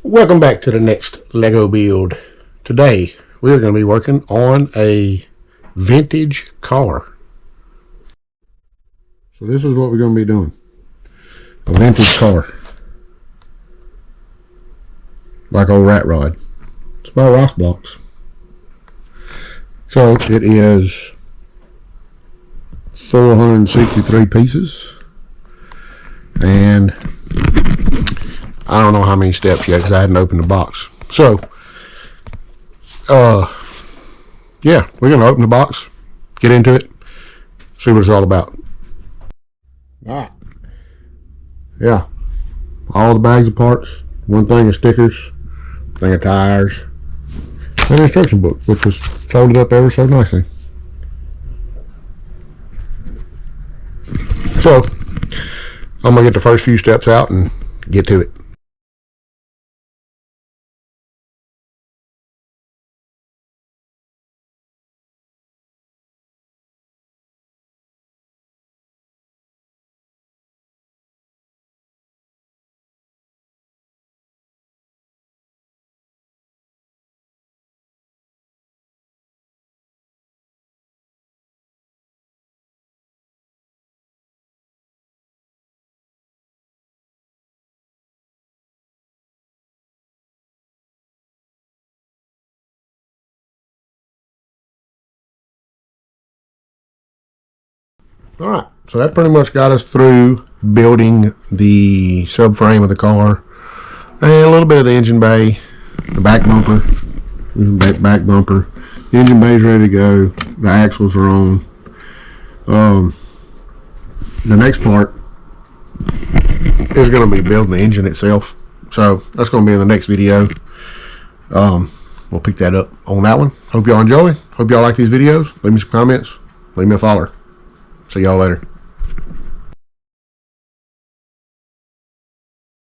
Welcome back to the next Lego build. Today we're going to be working on a vintage car. So this is what we're going to be doing. A vintage car. Like old rat rod. It's about rock blocks. So it is 463 pieces. And I don't know how many steps yet because I hadn't opened the box. So, yeah, we're going to open the box, get into it, see what it's all about. Alright. Yeah. All the bags of parts, one thing of stickers, thing of tires, and an instruction book, which was folded up ever so nicely. So, I'm going to get the first few steps out and get to it. Alright, so that pretty much got us through building the subframe of the car and a little bit of the engine bay, the back bumper, back bumper. The engine bay is ready to go. The axles are on. The next part is going to be building the engine itself. So that's going to be in the next video. We'll pick that up on that one. Hope y'all enjoy. Hope y'all like these videos. Leave me some comments. Leave me a follow. See y'all later.